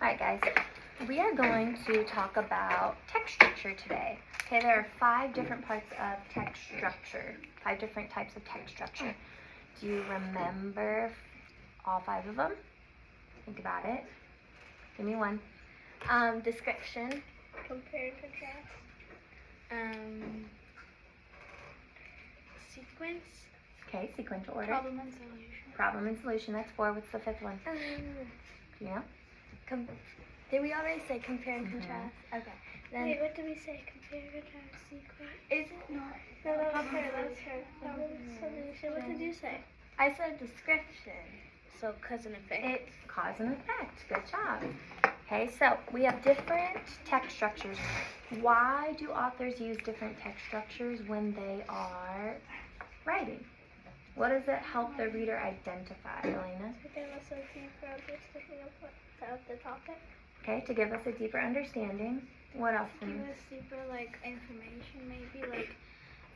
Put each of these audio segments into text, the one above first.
Alright guys, we are going to talk about text structure today. Okay, there are 5 different parts of text structure, 5 different types of text structure. Do you remember all 5 of them? Think about it. Give me one. Description, compare and contrast, sequence, Okay, sequential order. problem and solution. Problem and solution, that's 4. What's the 5th one? Do you know? Did we already say compare and contrast? Okay. Then Wait, what did we say? Compare, contrast, sequence. is it not? No, that was Problem her. and That's her. Problem, solution. What did you say? I said description. So cause and effect. It's cause and effect. Good job. Okay, so we have different text structures. Why do authors use different text structures when they are writing? What does it help the reader identify, Elena? To give us a deeper understanding of the topic. Okay, to give us a deeper understanding. What else? Give us deeper information maybe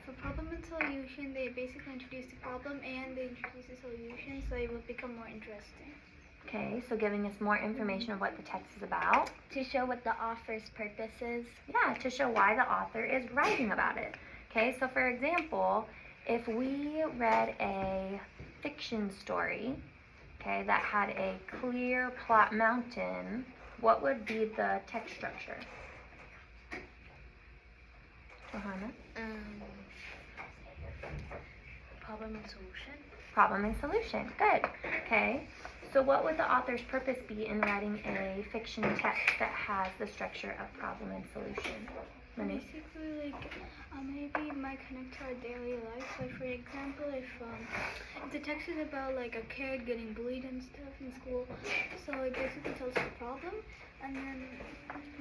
for problem and solution they basically introduce the problem and they introduce the solution so it will become more interesting. Okay, so giving us more information of what the text is about. To show what the author's purpose is. Yeah, to show why the author is writing about it. Okay, so for example, if we read a fiction story, okay, that had a clear plot mountain, what would be the text structure? Johanna? Problem and solution. Problem and solution. Good. Okay. So what would the author's purpose be in writing a fiction text that has the structure of problem and solution? Manu? Basically, maybe it might connect to our daily life. Like for example, if the text is about a kid getting bullied and stuff in school, so it basically tells the problem, and then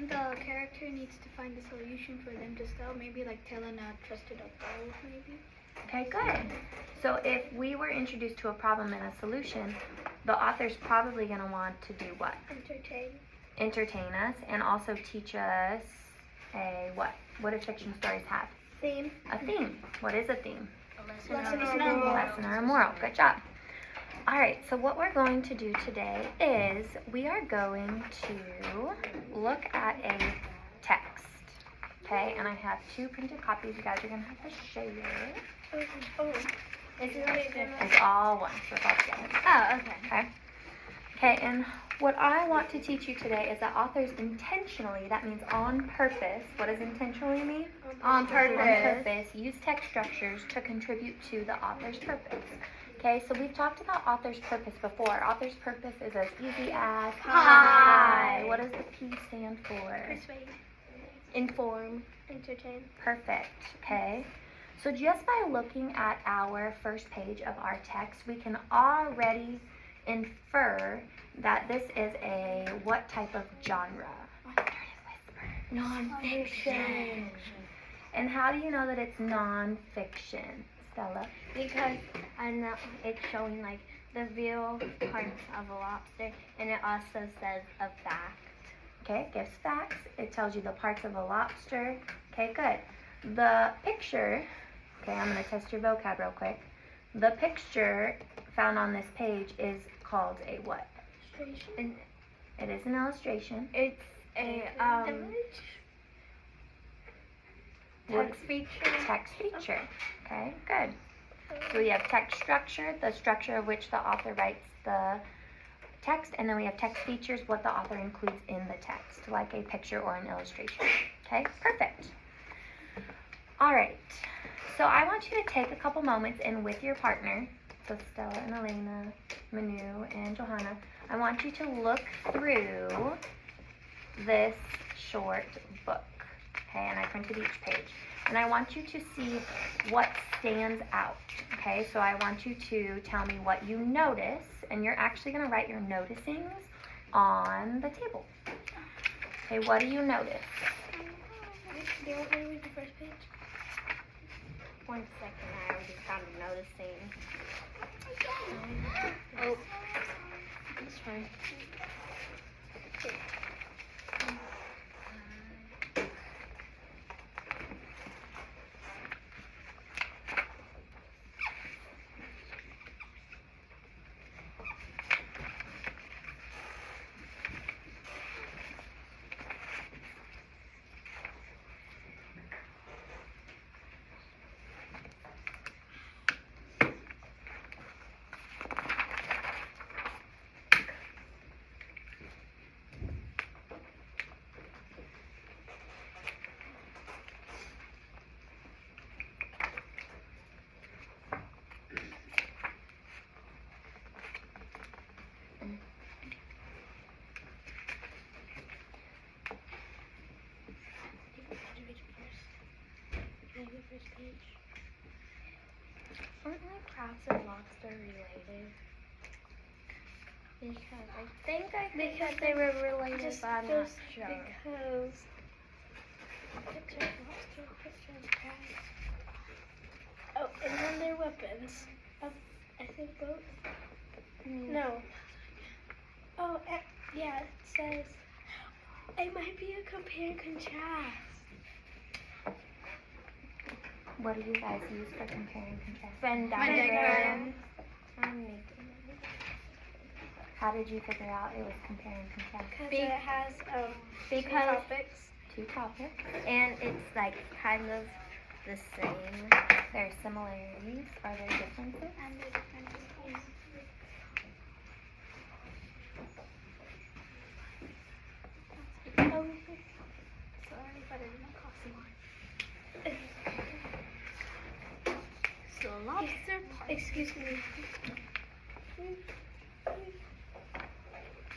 the character needs to find the solution for them to solve. Maybe telling a trusted adult, maybe. Okay, good. So if we were introduced to a problem and a solution, the author's probably going to want to do what? Entertain us and also teach us a what? What do fiction stories have? Theme. A theme. What is a theme? A Lesson or A moral. lesson or a moral. Good job. All right, so what we're going to do today is we are going to look at a text. Okay, and I have 2 printed copies. You guys are going to have to share. Oh. Is it It's all one, so it's all together. Oh, okay. Okay. Okay, and what I want to teach you today is that authors intentionally, that means on purpose, what does intentionally mean? On purpose. On purpose, use text structures to contribute to the author's purpose. Okay, so we've talked about author's purpose before. Author's purpose is as easy as Hi. What does the P stand for? Persuade. Inform. Entertain. Perfect, okay? So just by looking at our first page of our text, we can already infer that this is a what type of genre? Nonfiction. And how do you know that it's nonfiction, Stella? Because I know it's showing the real parts of a lobster, and it also says a fact. Okay, it gives facts. It tells you the parts of a lobster. Okay, good. The picture, okay, I'm going to test your vocab real quick. The picture found on this page is called a what? Illustration. It is an illustration. It's a Image. text feature. Text feature. Okay, good. So we have text structure, the structure of which the author writes the text, and then we have text features, what the author includes in the text, like a picture or an illustration. Okay, perfect. All right, so I want you to take a couple moments and with your partner, so Stella and Elena, Manu and Johanna, I want you to look through this short book, okay, and I printed each page. And I want you to see what stands out, okay? So I want you to tell me what you notice, and you're actually going to write your noticings on the table. Okay, what do you notice? Do you want me to read the first page? 1 second, I already started noticing. Oh, that's fine. crabs and lobster related? Because I think they were related, but I'm not sure. Because picture of lobster, picture of crabs. Oh, and then their weapons. I think both. No. Oh, yeah, it says it might be a compare and contrast. What do you guys use for compare and contrast? Venn diagram. I'm making it. How did you figure out it was compare and contrast? Because it has Because topics. Two topics. And it's like kind of the same. There are similarities. Are there differences? and the differences. Oh, sorry, but I didn't cost more. So lobster part. Excuse me.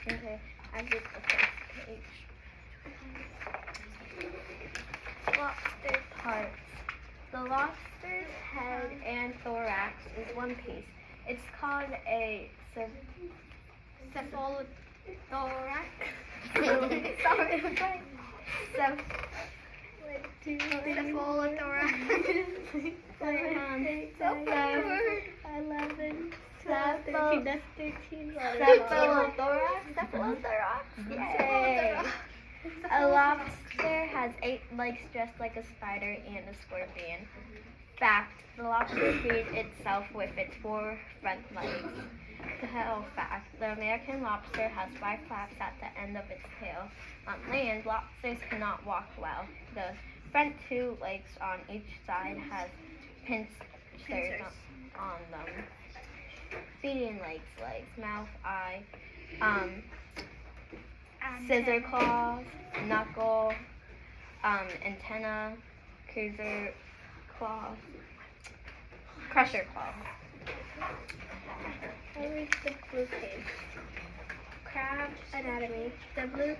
Okay, I did the first page. Lobster parts. The lobster's head and thorax is one piece. It's called a Cephalothorax. Sorry. Cephalothorax. 11, 12, 13. That's 13 letters. Cephalothorax. Yay. A lobster has 8 legs just like a spider and a scorpion. Fact, the lobster feeds itself with its 4 front legs. Tail fact, the American lobster has 5 flaps at the end of its tail. On land, lobsters cannot walk well. The front 2 legs on each side has pincers on them. Feeding legs, mouth, eye, scissor claws, knuckle, antenna, crusher claws. I'll read the blue page. Crab anatomy. The blue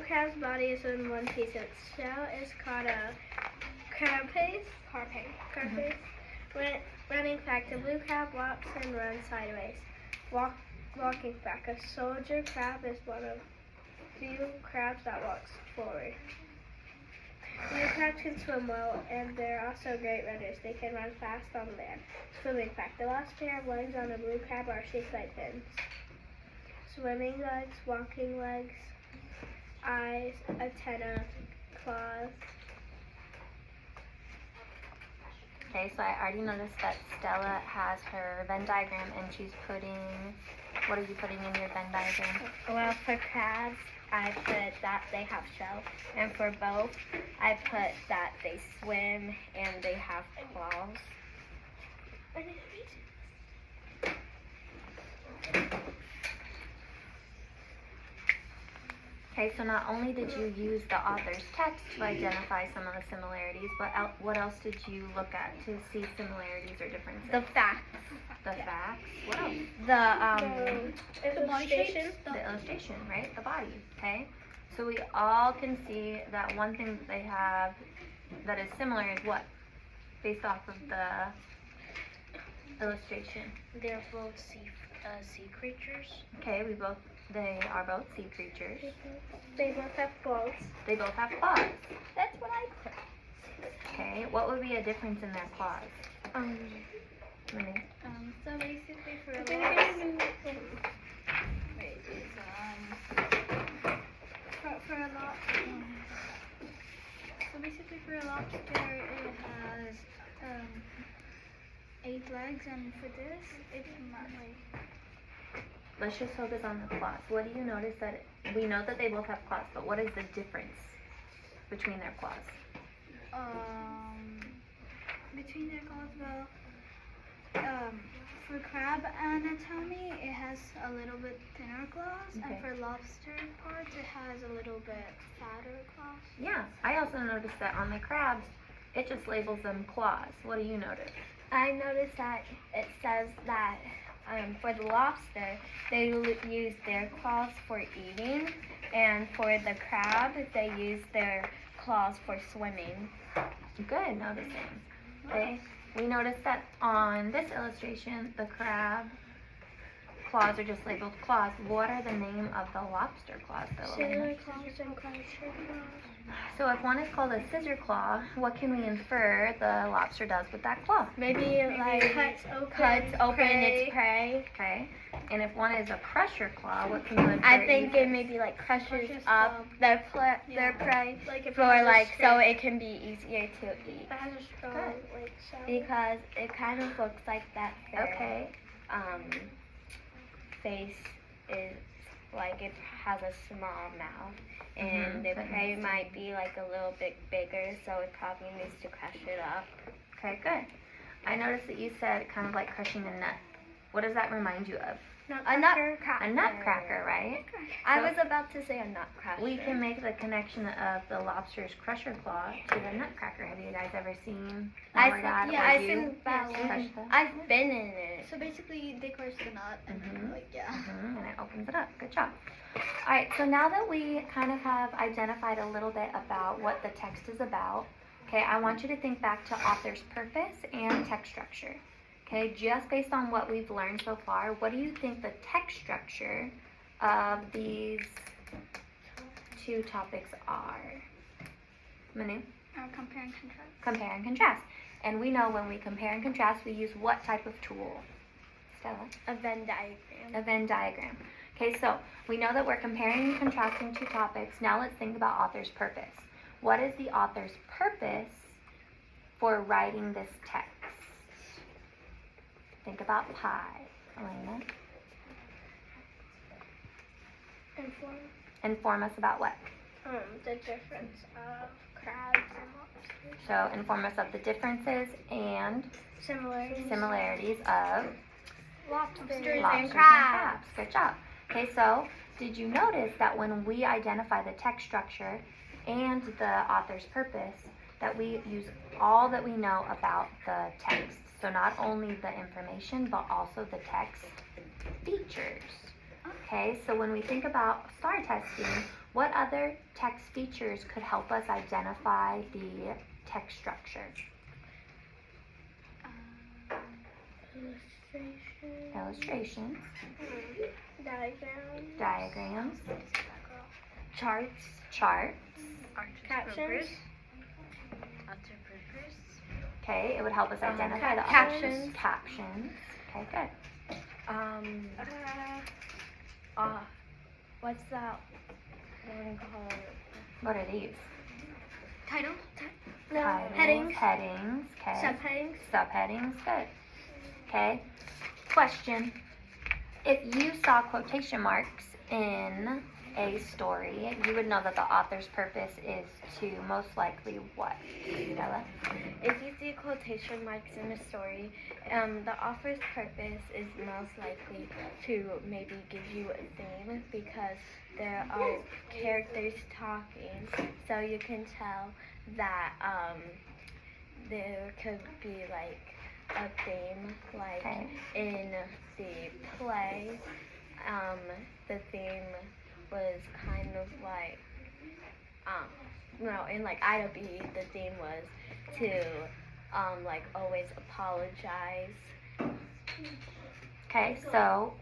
crab's body is in one piece. Its shell is called a carapace. Running fact: the blue crab walks and runs sideways. Walking fact: a soldier crab is one of few crabs that walks forward. Blue crabs can swim well, and they're also great runners. They can run fast on land. Swimming fact: the last pair of legs on a blue crab are shaped like fins. Swimming legs, walking legs, eyes, antenna, claws. Okay, so I already noticed that Stella has her Venn diagram and she's putting, what are you putting in your Venn diagram? Well, for crabs, I put that they have shell, and for both, I put that they swim and they have claws. Okay, so not only did you use the author's text to identify some of the similarities, but what else did you look at to see similarities or differences? The facts. The facts. What else? The Illustration. The illustration, right? The body. Okay. So we all can see that one thing that they have that is similar is what? Based off of the illustration. They're both sea creatures. Okay, they are both sea creatures. They both have balls. They both have claws. That's what I put. Okay, what would be a difference in their claws? Renee? So basically for a lobster, it has 8 legs, and for this, it's not like. Let's just focus on the claws. What do you notice that we know that they both have claws, but what is the difference between their claws? Between their claws, well, for crab anatomy, it has a little bit thinner claws, Okay. and for lobster parts, it has a little bit fatter claws. Yeah, I also noticed that on the crabs, it just labels them claws. What do you notice? I noticed that it says that for the lobster, they use their claws for eating, and for the crab, they use their claws for swimming. Good, noticing. Okay. We noticed that on this illustration, the crab claws are just labeled claws. What are the name of the lobster claws, though? Sailor claws and crusher claws. So if one is called a scissor claw, what can we infer the lobster does with that claw? Maybe like cuts open its prey. Okay. And if one is a crusher claw, what can you infer? I think it maybe like crushes up their prey Like if for so it can be easier to eat. It has a strong like sound. Because it kind of looks like that their Okay. face is like it has a small mouth, and the that prey makes might be like a little bit bigger, so it probably needs to crush it up. Okay, good. I noticed that you said kind of like crushing a nut. What does that remind you of? A nutcracker. A nutcracker, right? I So- was about to say a nutcracker. We can make the connection of the lobster's crusher claw to the nutcracker. Have you guys ever seen Mom or Dad or I've you seen that crush one. them? I've been in it. So basically, they crush the nut and Mhm. like yeah. And it opens it up. Good job. All right, so now that we kind of have identified a little bit about what the text is about, okay, I want you to think back to author's purpose and text structure. Okay, just based on what we've learned so far, what do you think the text structure of these two topics are? Manu? Compare and contrast. Compare and contrast. And we know when we compare and contrast, we use what type of tool? Stella? A Venn diagram. A Venn diagram. Okay, so we know that we're comparing and contrasting two topics. Now let's think about author's purpose. What is the author's purpose for writing this text? Think about pie. Elena? Inform us about what? The difference of crabs and lobsters. So inform us of the differences and similarities of Lobsters lobsters and crabs. Good job. Okay, so did you notice that when we identify the text structure and the author's purpose, that we use all that we know about the text? So not only the information, but also the text features. Okay, so when we think about STAR testing, what other text features could help us identify the text structure? Illustrations, diagrams, charts, Captions. okay, it would help us identify the captions. captions. Okay, good. What's that one called? What are these? Title. Titles, Headings. headings, okay. Subheadings. Subheadings, good. Okay. Question. If you saw quotation marks in a story, you would know that the author's purpose is to most likely what? Stella? If you see quotation marks in a story, the author's purpose is most likely to maybe give you a theme because there are characters talking, so you can tell that there could be like a theme, like Okay. in the play, the theme was kind of like, in like Ida B, the theme was to, like always apologize. Okay, so